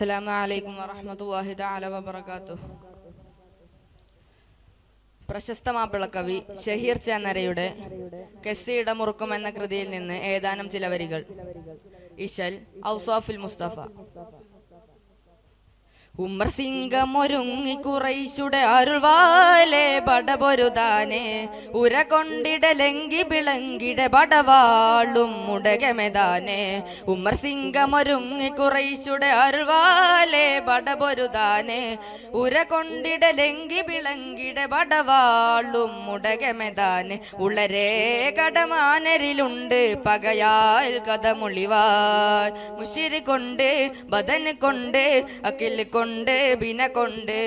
അസ്സലാമു അലൈക്കും വറഹ്മത്തുള്ളാഹി തആല വബറകാതുഹു. പ്രശസ്ത മാപ്പിളക്കവി ഷഹീർ ചാനരയുടെ കെസ്സിയുടെ മുറുക്കം എന്ന കൃതിയിൽ നിന്ന് ഏതാനും ചില വരികൾ. ഇശൽ ഔസാഫുൽ മുസ്തഫ. ഉമർ സിംഗമൊരുങ്ങി കുറൈശുടെ അരുൾവാലേ ബടപൊരുതാനെ ഉര കൊണ്ടിടലെങ്കി വിളങ്കിട ബടവാളും മുടകമെതാനെ. ഉമർ സിംഗമൊരുങ്ങി കുറൈശുടെ അരുൾവാലേ ബടപൊരുതാനെ ഉര കൊണ്ടിടലെങ്കി വിളങ്കിട ബടവാളും മുടകമെതാനെ. ഉളരേ കടമാനരിലുണ്ട് പകയാൽ കഥമുളിവായ് മുഷിരി കൊണ്ട് ബദന് കൊണ്ട് അക്കിൽ കൊണ്ട് ബിന കൊണ്ട്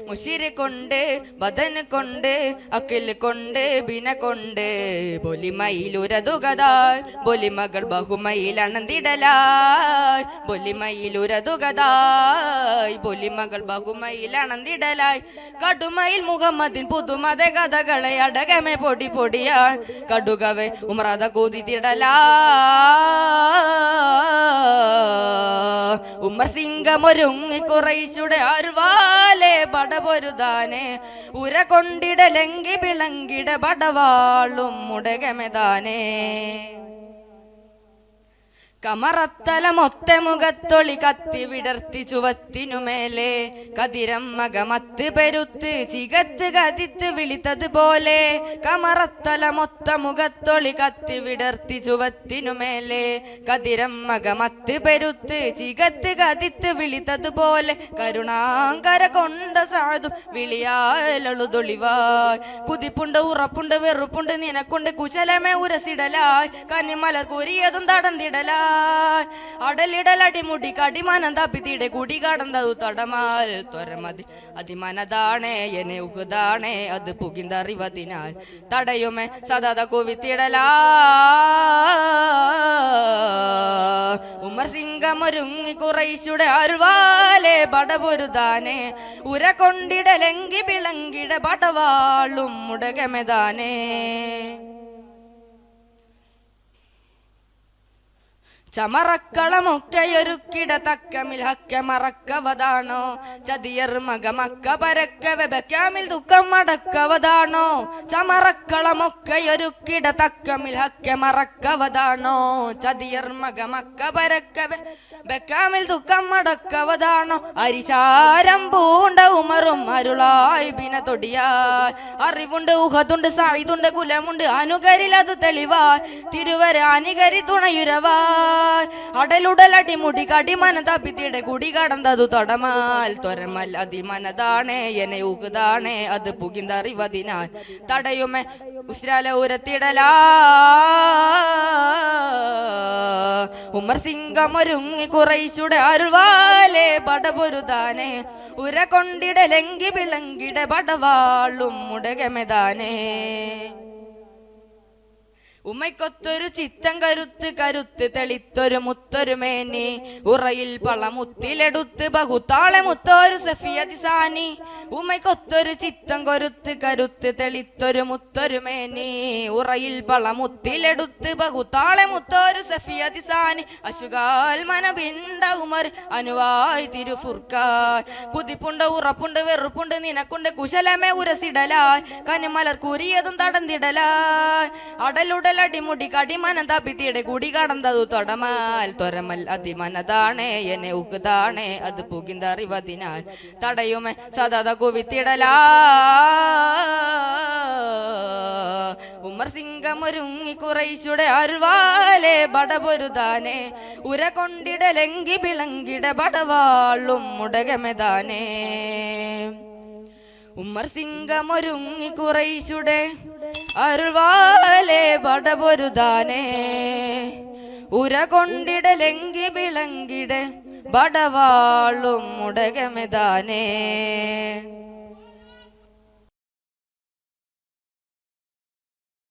മുഷിരി കൊണ്ട് ബദന് കൊണ്ട് അക്കിൽ കൊണ്ട് ബിന കൊണ്ട് ബൊലിമയിലുരതുകതായ് ബൊലിമകൾ ബഹുമയിലണന്തിടലായ് ബൊലിമയിലുരതുകതായ് ബൊലിമകൾ ബഹുമയിലണന്തിടലായ്. കടുമയിൽ മുഹമ്മദിൻ പുതുമത കഥകളെ അടകമെ പൊടി പൊടിയാൻ കടുകവെ ഉമറത കൂതിത്തിടലാ. ഉമർ സിംഗമൊരുങ്ങി കുറൈശുടെ അരുവാലേ ബടപൊരുതാനെ ഉര കൊണ്ടിടലെങ്കി വിളങ്കിട ബടവാളും മുടകമെതാനെ. കമറത്തലമൊത്ത മുഖത്തൊളി കത്തി വിടർത്തി ചുവത്തിനുമേലെ കതിരം മകമത്ത് പെരുത്ത് ചികത്ത് കതിത്ത് വിളിത്തത് പോലെ. കമറത്തലമൊത്ത മുഖത്തൊളി കത്തി വിടർത്തി ചുവത്തിനുമേലെ കതിരം മകമത്ത് പെരുത്ത് ചികത്ത് കതിത്ത് വിളിത്തത് പോലെ. കരുണാങ്കര കൊണ്ട സാധു വിളിയാലൊളിവായ് കുതിപ്പുണ്ട് ഉറപ്പുണ്ട് വെറുപ്പുണ്ട് നിനക്കൊണ്ട് കുശലമേ ഉരസിടലായ് കന്നിമലർ കുരിയതും തടന്തിടലായ്. അടലിടലടിമുടി കടിമനം തപ്പിത്തിടെ കുടി കടന്തതു തടമാൽ ത്വരമതി അതിമനതാണേ എന്നെ ഉകുതാണേ അത് പുകിന്തറിവതിനാൽ തടയുമേ സദാ കുവിത്തിടലാ. ഉമർ സിംഗമൊരുങ്ങി കുറൈശുടെ അരുവാലേ ബടപൊരുതാനെ ഉര കൊണ്ടിടലെങ്കി വിളങ്കിട ബടവാളും മുടകമെതാനെ. ചമറക്കളമൊക്കെയൊരുക്കിട തക്കമിൽ ഹക്ക മറക്കവതാണോ ചതിയർ മകമക്ക പരക്കവെ ബക്കാമിൽ ദുഃഖം മടക്കവതാണോ. ചമറക്കളമൊക്കെയൊരുക്കിട തക്കമിൽ ഹക്ക മറക്കവതാണോ ചതിയർ മകമക്ക പരക്കവെ ബക്കാമിൽ ദുഃഖം മടക്കവതാണോ. അരിശാരം പൂണ്ട ഉമറും അരുളായി ബിന തൊടിയായി അറിവുണ്ട് ഉഹതുണ്ട് സായിതുണ്ട് കുലമുണ്ട് അനുകരിലത് തെളിവായ് തിരുവര അനികരി തുണയുരവായ്. അടലുടലടിമുടി കടിമന തപ്പിത്തിടെ കുടി കടന്തതു തൊടമാൽ ത്വരമൽ അതിമനതാണേ എന്നെ ഉകുതാണേ അത് പുകിന്തറിവതിനാൽ തടയുമേ ഉശ്രാല ഉരത്തിടലാ. ഉമർ സിംഗമൊരുങ്ങി കുറൈശുടെ അരുൾവാലേ ബടപൊരുതാനെ ഉര കൊണ്ടിടലെങ്കി വിളങ്കിട ബടവാളും മുടകമെതാനെ. ഉമ്മയ്ക്കൊത്തൊരു ചിത്തം കരുത്ത് കരുത്ത് തെളിത്തൊരു മുത്തൊരു മേനി ഉറയിൽ പളമുത്തിലെടുത്ത് ബഹുത്താളെ മുത്തൊരു സഫിയതിസാനി. ഉമ്മയ്ക്കൊത്തൊരു ചിത്തം കൊരുത്ത് കരുത്ത് തെളിത്തൊരു മുത്തൊരു മേനി ഉറയിൽ പളമുത്തിലെടുത്ത് ബഹുത്താളെ മുത്തൊരു സഫിയതിസാനി. അശുകാൽ മനബിണ്ട ഉമർ അനുവായി തിരുഫുർക്കാൻ കുതിപ്പുണ്ട് ഉറപ്പുണ്ട് വെറുപ്പുണ്ട് നിനക്കുണ്ട് കുശലമേ ഉരസിടലായ് കനിമലർ കുരിയതും തടന്തിടലായ്. അടലുടലടിമുടി കടിമനം തപ്പിത്തിടെ കുടി കടന്തതു തൊടമാൽ ത്വരമൽ അതിമനതാണേ എന്നെ ഉകുതാണേ അത് പുകിന്തറിവതിനാൽ തടയുമേ സദാ കുവിത്തിടലാ. ഉമർ സിംഗമൊരുങ്ങി കുറൈശുടെ അരുൾവാലേ ബടപൊരുതാനെ ഉര കൊണ്ടിടലെങ്കി വിളങ്കിട ബടവാളും മുടകമെതാനെ. ഉമർ സിംഗമൊരുങ്ങി കുറൈശുടെ അരുൾവാലേ ബടപൊരുതാനെ ഉര കൊണ്ടിടലെങ്കി വിളങ്കിട ബടവാളും മുടകമെതാനെ.